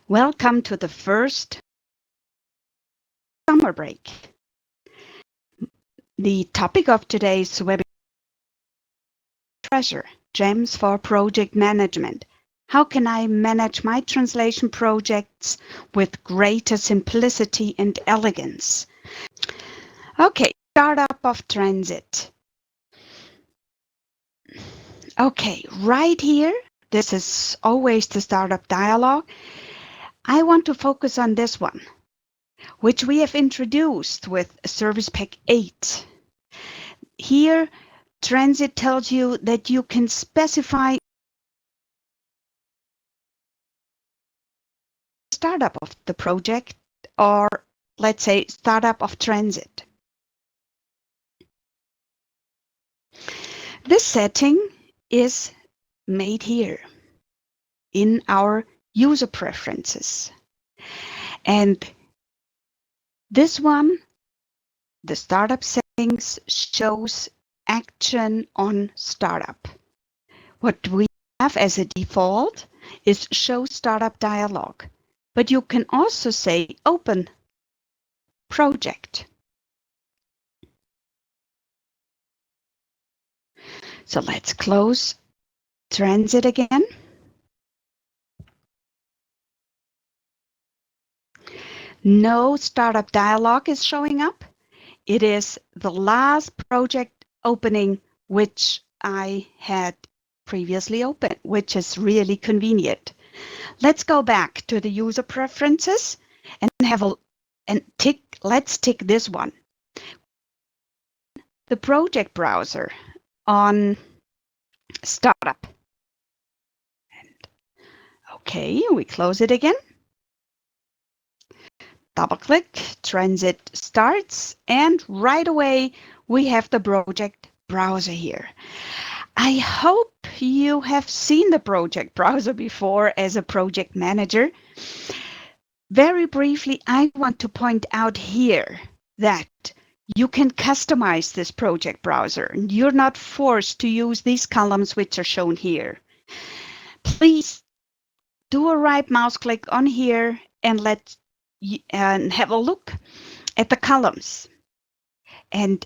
Welcome to the first summer break. The topic of today's webinar is treasure, gems for project management. How can I manage my translation projects with greater simplicity and elegance? Okay, startup of transit. Okay, right here, this is always the startup dialog. I want to focus on this one, which we have introduced with Service Pack 8. Here, Transit tells you that you can specify startup of the project, or let's say startup of transit. This setting is made here in our user preferences. And this one, the startup settings, shows action on startup. What we have as a default is show startup dialog, but you can also say open project. So let's close Transit again. No startup dialog is showing up. It is the last project opening which I had previously opened, which is really convenient. Let's go back to the user preferences and let's tick this one. The project browser on startup. Okay, we close it again. Double click, Transit starts, and right away we have the project browser here. I hope you have seen the project browser before as a project manager. Very briefly, I want to point out here that you can customize this project browser. You're not forced to use these columns which are shown here. Please do a right mouse click on here and have a look at the columns. And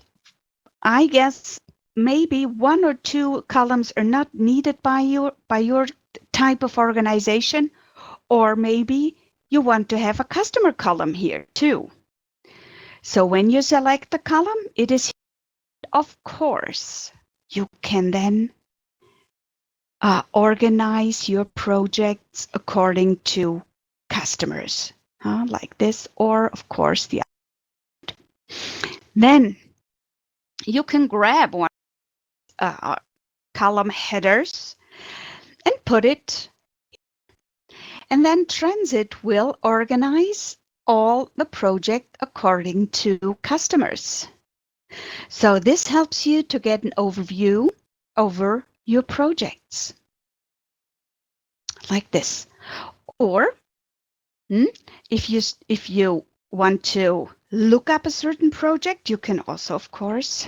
I guess maybe one or two columns are not needed by your type of organization, or maybe you want to have a customer column here too. So when you select the column, it is, of course, you can then organize your projects according to customers, like this, or of course the other. Then you can grab one column headers and put it, and then Transit will organize all the project according to customers. So this helps you to get an overview over your projects like this. Or if you want to look up a certain project, you can also, of course,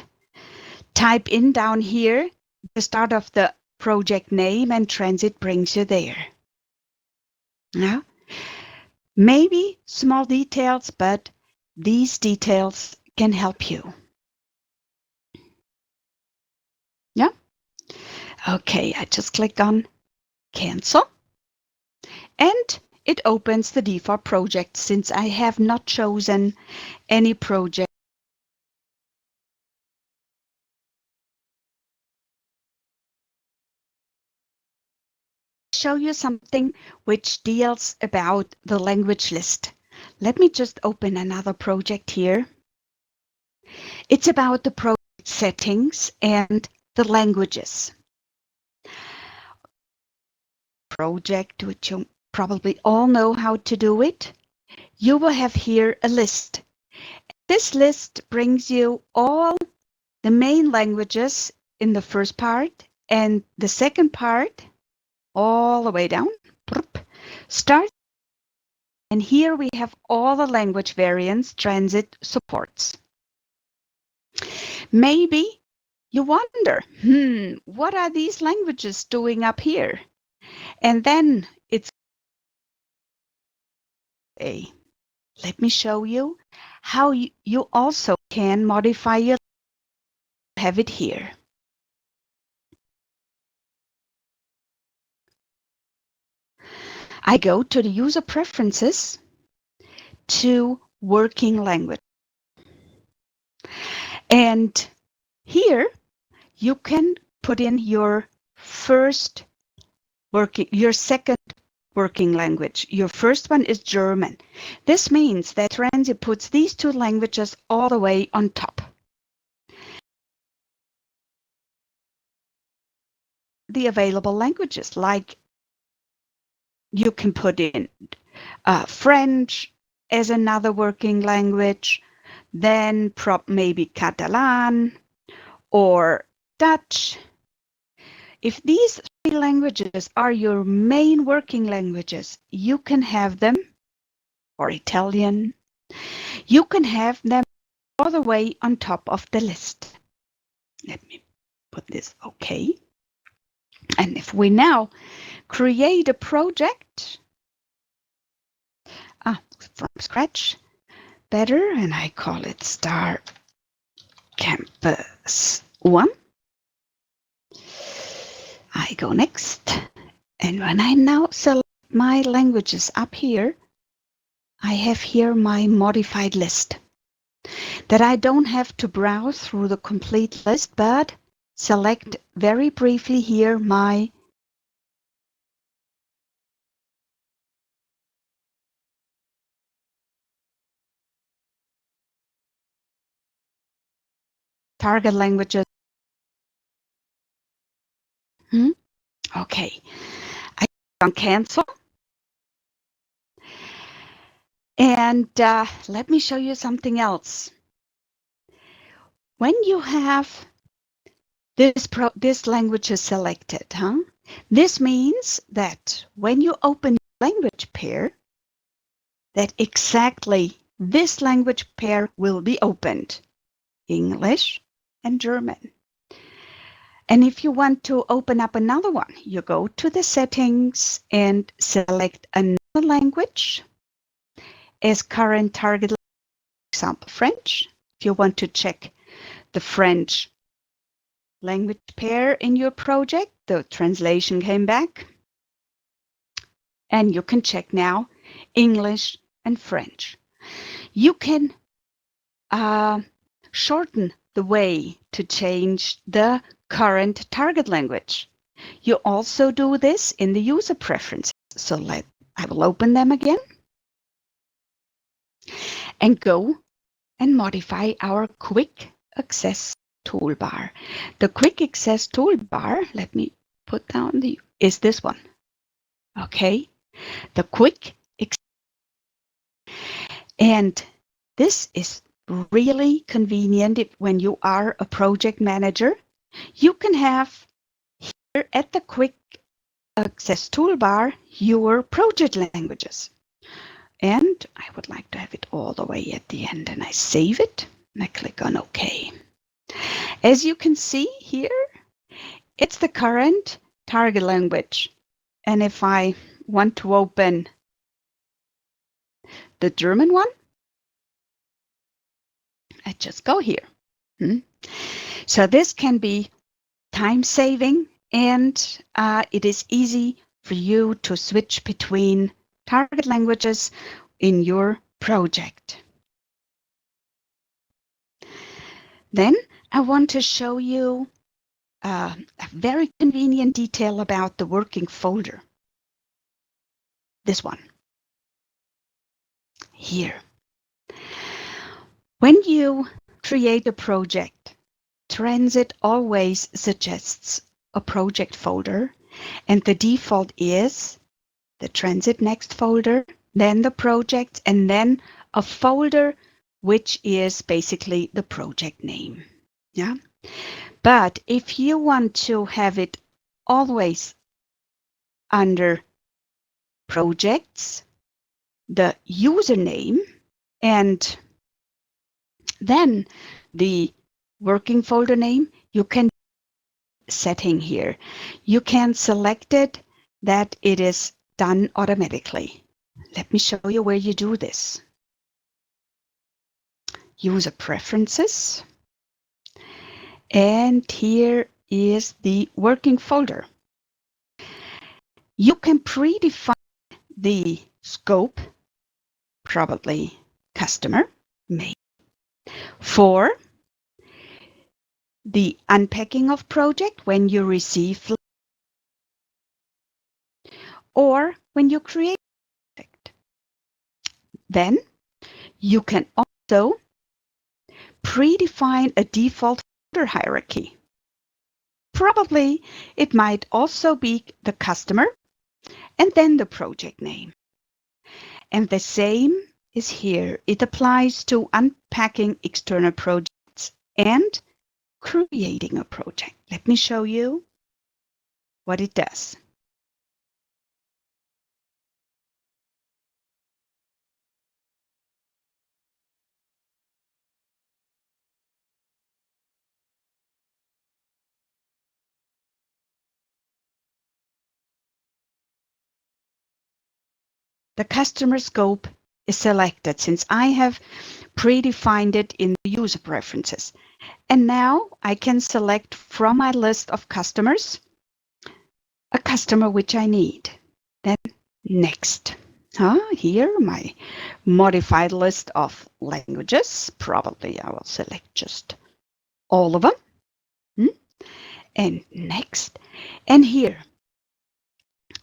type in down here the start of the project name, and Transit brings you there. Now, maybe small details, but these details can help you. Yeah. Okay, I just click on cancel, and it opens the default project since I have not chosen any project. Show you something which deals about the language list. Let me just open another project here. It's about the project settings and the languages. Project, which you probably all know how to do it. You will have here a list. This list brings you all the main languages in the first part, and the second part all the way down, start. And here we have all the language variants Transit supports. Maybe you wonder, what are these languages doing up here? And then it's A. Let me show you how you also can modify your have it here. I go to the user preferences to working language. And here you can put in your second working language. Your first one is German. This means that Transit puts these two languages all the way on top. The available languages, like you can put in French as another working language, then maybe Catalan or Dutch. If these three languages are your main working languages, you can have them, or Italian, you can have them all the way on top of the list. Let me put this okay. And if we now create a project from scratch, better, and I call it Star Campus 1. I go next, and when I now select my languages up here, I have here my modified list that I don't have to browse through the complete list, but select very briefly here my target languages. Okay, I click on cancel. And let me show you something else. When you have this language is selected, this means that when you open language pair, that exactly this language pair will be opened, English and German. And if you want to open up another one, you go to the settings and select another language as current target, for example, French. If you want to check the French language pair in your project, the translation came back. And you can check now English and French. You can shorten the way to change the current target language. You also do this in the user preferences. So I will open them again and go and modify our quick access toolbar. The quick access toolbar, let me put down is this one. Okay, the quick and this is really convenient when you are a project manager. You can have here at the quick access toolbar your project languages. And I would like to have it all the way at the end, and I save it and I click on OK. As you can see here, it's the current target language. And if I want to open the German one, I just go here. So this can be time saving, and it is easy for you to switch between target languages in your project. Then I want to show you a very convenient detail about the working folder. This one here. When you create a project, Transit always suggests a project folder, and the default is the Transit Next folder, then the project, and then a folder which is basically the project name. Yeah. But if you want to have it always under projects, the username, and then the working folder name, you can setting here. You can select it that it is done automatically. Let me show you where you do this. User preferences. And here is the working folder. You can predefine the scope, probably customer, maybe, for the unpacking of project when you receive or when you create project. Then you can also predefine a default folder hierarchy. Probably it might also be the customer and then the project name. And the same is here. It applies to unpacking external projects and creating a project. Let me show you what it does. The customer scope is selected since I have predefined it in the user preferences. And now I can select from my list of customers a customer which I need. Then next. Here, my modified list of languages. Probably I will select just all of them. And next. And here,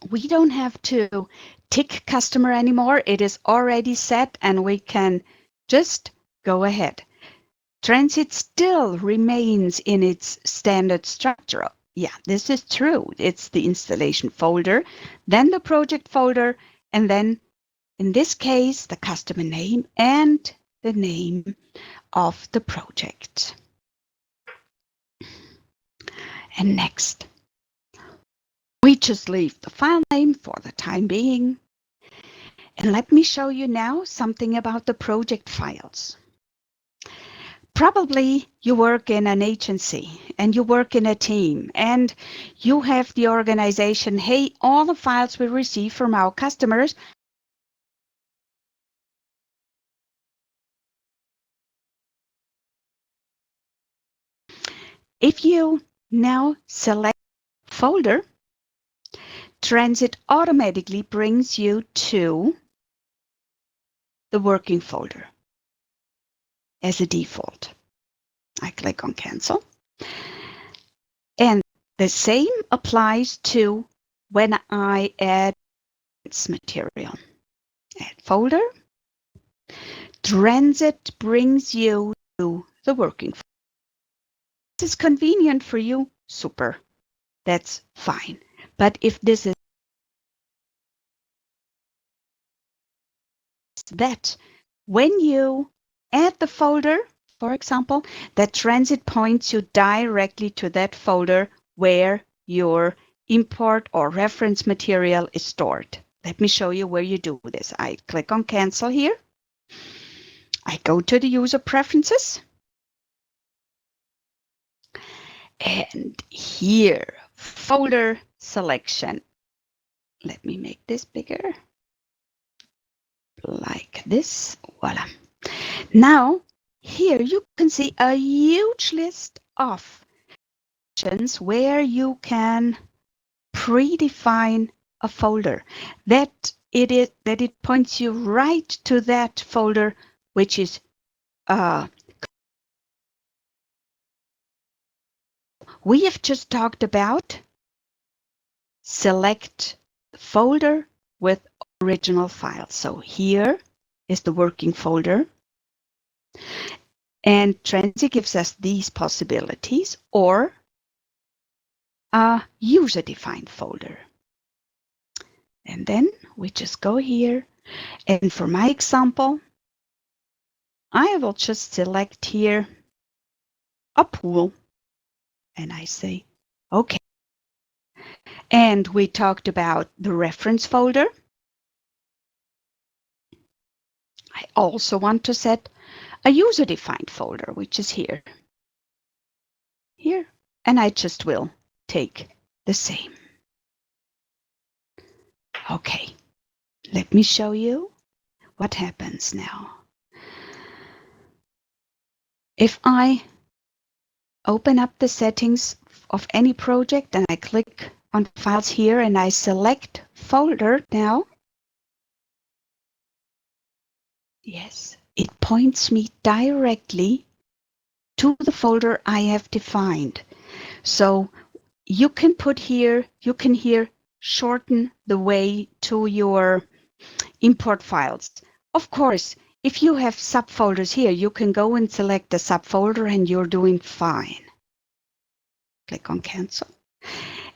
we don't have to tick customer anymore. It is already set and we can just go ahead. Transit still remains in its standard structure. Yeah, this is true. It's the installation folder, then the project folder, and then in this case, the customer name and the name of the project. And next, we just leave the file name for the time being. And let me show you now something about the project files. Probably you work in an agency and you work in a team and you have the organization, hey, all the files we receive from our customers if you now select folder, Transit automatically brings you to the working folder as a default. I click on cancel. And the same applies to when I add material. Add folder. Transit brings you to the working folder. This is convenient for you, super. That's fine. But if this is that, when you add the folder, for example, that Transit points you directly to that folder where your import or reference material is stored. Let me show you where you do this. I click on cancel here. I go to the user preferences. And here, folder selection. Let me make this bigger. Like this. Voila. Now, here you can see a huge list of options where you can predefine a folder that it points you right to that folder, which is we have just talked about select the folder with original file. So here is the working folder. And Transit gives us these possibilities or a user-defined folder. And then we just go here. And for my example, I will just select here a pool. And I say, OK. And we talked about the reference folder. I also want to set a user-defined folder, which is here. Here. And I just will take the same. OK. Let me show you what happens now. If I open up the settings of any project and I click on Files here and I select Folder now, yes, it points me directly to the folder I have defined. So you can put here, you can here shorten the way to your import files. Of course, if you have subfolders here, you can go and select the subfolder and you're doing fine. Click on Cancel.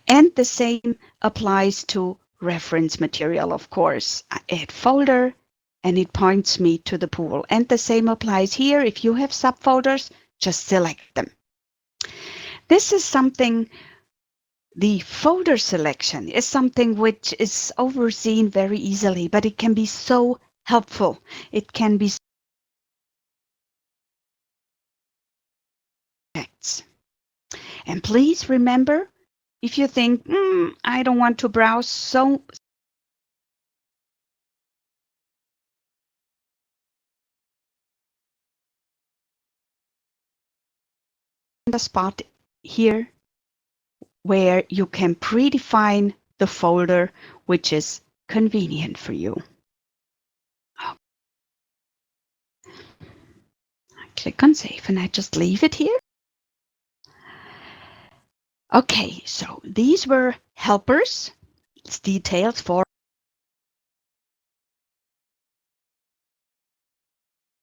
And the same applies to reference material, of course. I add folder and it points me to the pool. And the same applies here. If you have subfolders, just select them. This is something, the folder selection is something which is overseen very easily, but it can be so helpful. It can be projects. And please remember, if you think, I don't want to browse so the spot here where you can predefine the folder which is convenient for you. I click on Save and I just leave it here. Okay, so these were helpers. It's details for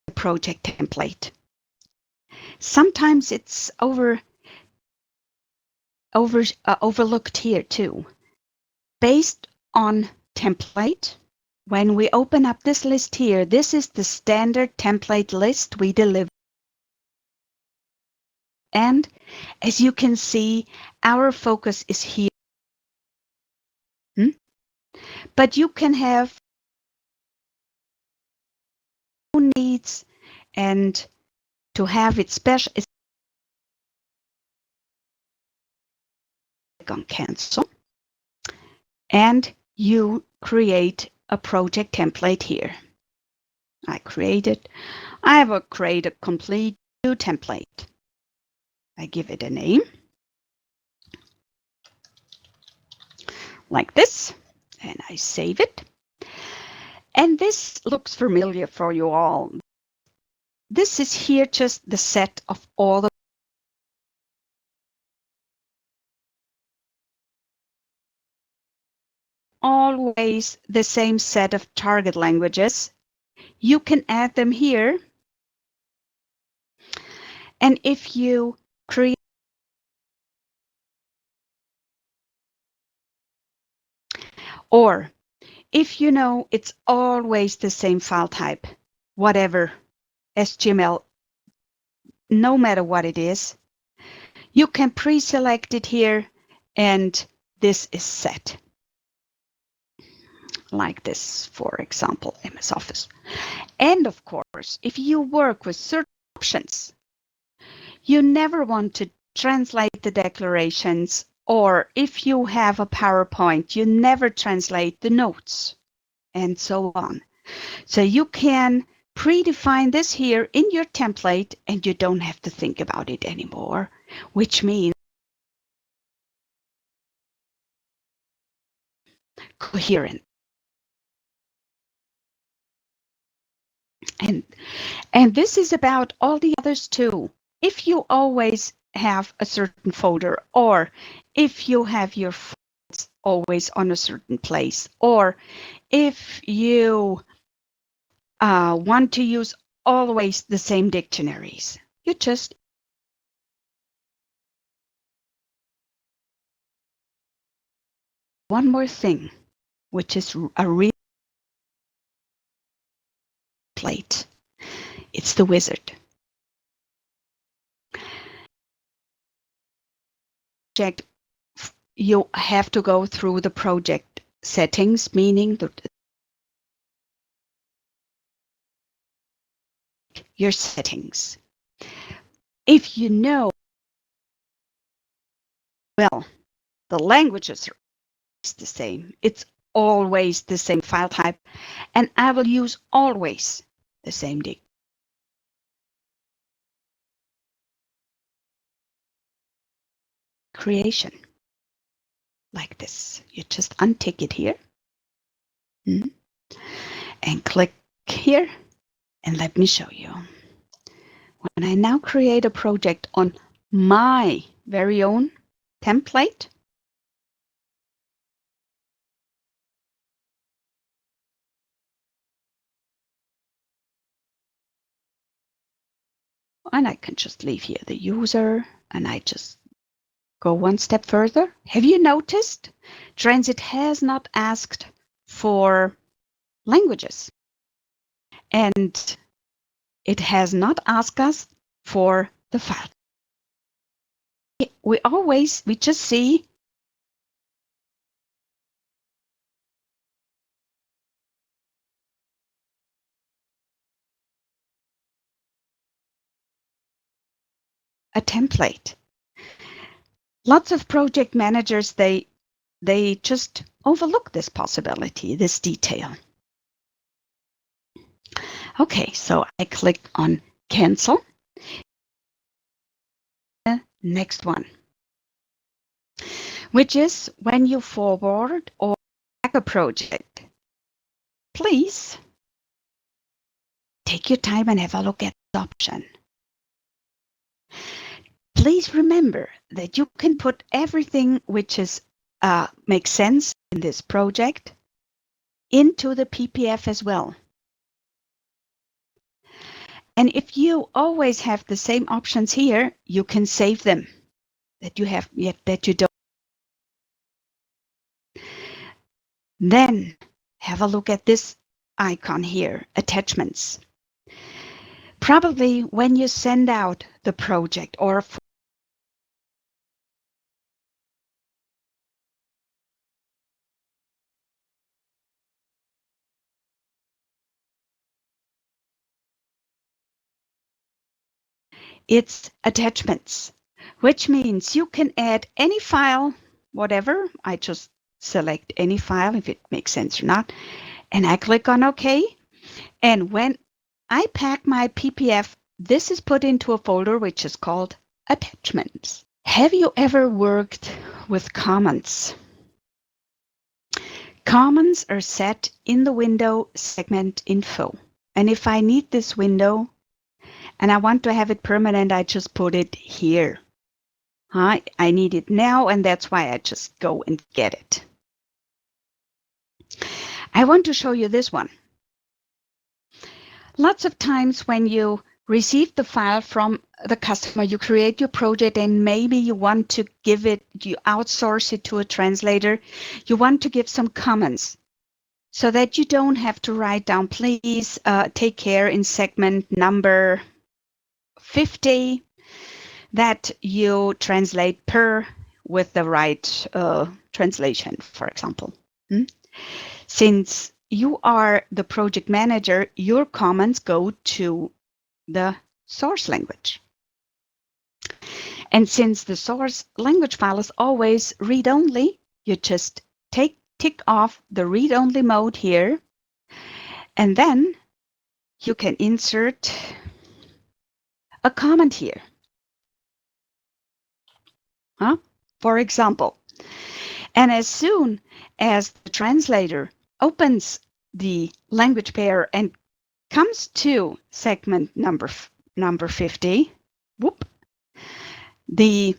the project template. Sometimes it's overlooked here too. Based on template, when we open up this list here, this is the standard template list we deliver. And as you can see, our focus is here. But you can have needs and to have it special, click on Cancel. And you create a project template here. I will create a complete new template. I give it a name like this, and I save it. And this looks familiar for you all. This is here just the set of all the always the same set of target languages. You can add them here. And if you create, or if you know it's always the same file type, whatever, HTML, no matter what it is, you can pre-select it here and this is set. Like this, for example, MS Office. And of course, if you work with certain options, you never want to translate the declarations, or if you have a PowerPoint, you never translate the notes, and so on. So you can predefine this here in your template, and you don't have to think about it anymore, which means coherent. And this is about all the others too. If you always have a certain folder, or if you have your files always on a certain place, or if you want to use always the same dictionaries, you just one more thing, which is a real plate. It's the wizard. You have to go through the project settings, meaning your settings. If you know, well, the languages are the same. It's always the same file type, and I will use always the same creation. Like this. You just untick it here. And click here. And let me show you. When I now create a project on my very own template, and I can just leave here the user, and I just go one step further. Have you noticed Transit has not asked for languages, and it has not asked us for the file. We just see a template. Lots of project managers, they just overlook this possibility, this detail. Okay, so I click on cancel. The next one, which is when you forward or back a project, please take your time and have a look at the option. Please remember that you can put everything which is makes sense in this project into the PPF as well. And if you always have the same options here, you can save them that you don't. Then have a look at this icon here, attachments. Probably when you send out the project or it's attachments, which means you can add any file, whatever. I just select any file if it makes sense or not, and I click on OK. And when I pack my PPF, this is put into a folder which is called attachments. Have you ever worked with comments? Comments are set in the window segment info. And if I need this window and I want to have it permanent, I just put it here. I need it now, and that's why I just go and get it. I want to show you this one. Lots of times when you receive the file from the customer, you create your project and maybe you want to give it, you outsource it to a translator. You want to give some comments so that you don't have to write down, please take care in segment number 50 that you translate per with the right translation, for example. Since you are the project manager, your comments go to the source language. And since the source language file is always read-only, you just tick off the read-only mode here, and then you can insert a comment here. For example, and as soon as the translator opens the language pair and comes to segment number 50, the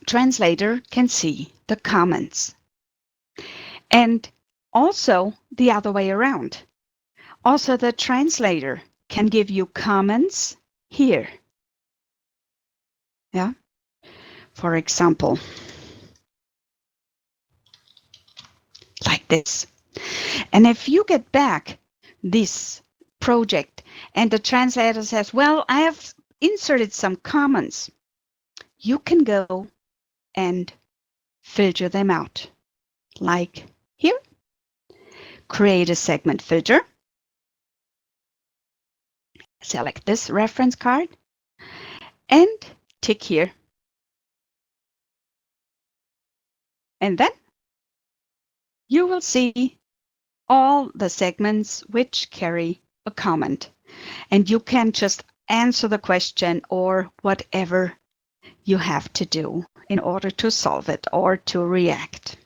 translator can see the comments. And also the other way around. Also, the translator can give you comments here. Yeah. For example, like this. And if you get back this project and the translator says, well, I have inserted some comments, you can go and filter them out. Like here, create a segment filter. Select this reference card and tick here. And then you will see all the segments which carry a comment. And you can just answer the question or whatever you have to do in order to solve it or to react.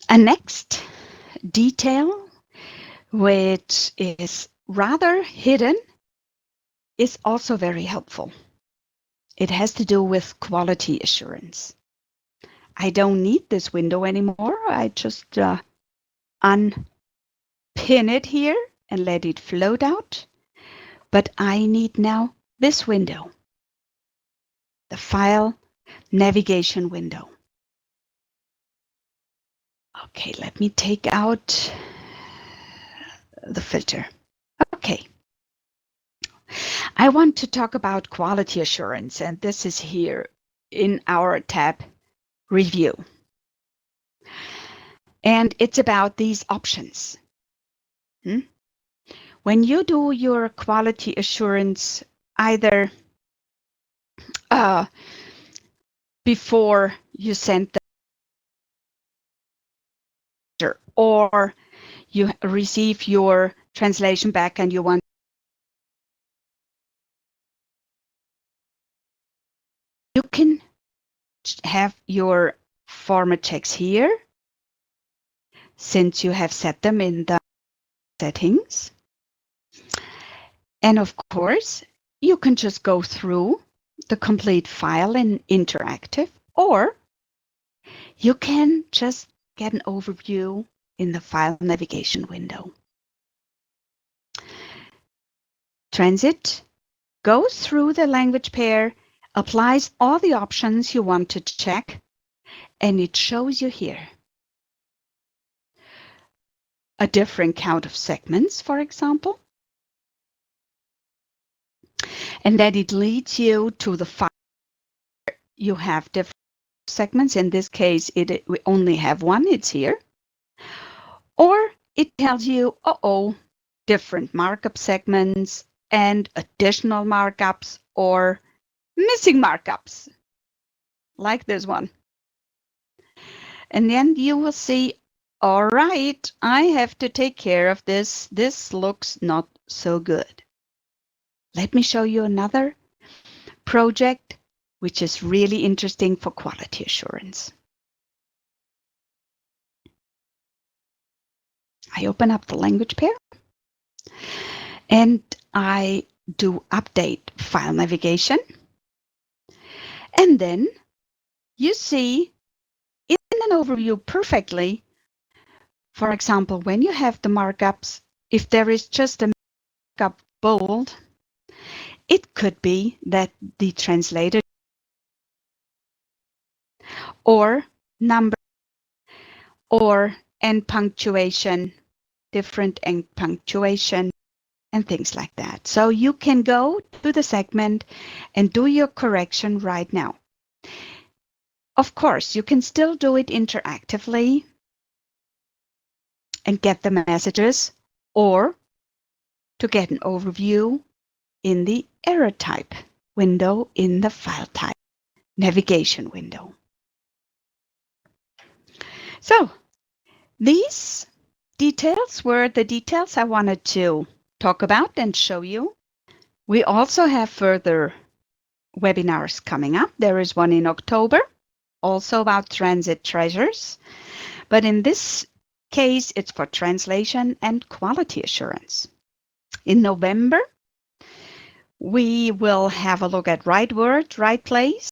A next detail, which is rather hidden, is also very helpful. It has to do with quality assurance. I don't need this window anymore. I just unpin it here and let it float out. But I need now this window, the file navigation window. Okay, let me take out the filter. Okay. I want to talk about quality assurance, and this is here in our tab Review. And it's about these options. When you do your quality assurance, either before you send the or you receive your translation back and you want you can have your format checks here since you have set them in the settings. And of course, you can just go through the complete file in interactive, or you can just get an overview in the file navigation window. Transit goes through the language pair, applies all the options you want to check, and it shows you here a different count of segments, for example, and then it leads you to the file where you have different segments. In this case, we only have one, it's here. Or it tells you, different markup segments and additional markups or missing markups, like this one. And then you will see, all right, I have to take care of this. This looks not so good. Let me show you another project which is really interesting for quality assurance. I open up the language pair and I do update file navigation. And then you see in an overview perfectly, for example, when you have the markups, if there is just a markup bold, it could be that the translator or number or end punctuation, different end punctuation, and things like that. So you can go to the segment and do your correction right now. Of course, you can still do it interactively and get the messages, or to get an overview in the error type window in the file type navigation window. So these details were the details I wanted to talk about and show you. We also have further webinars coming up. There is one in October, also about transit treasures. But in this case, it's for translation and quality assurance. In November, we will have a look at right word, right place,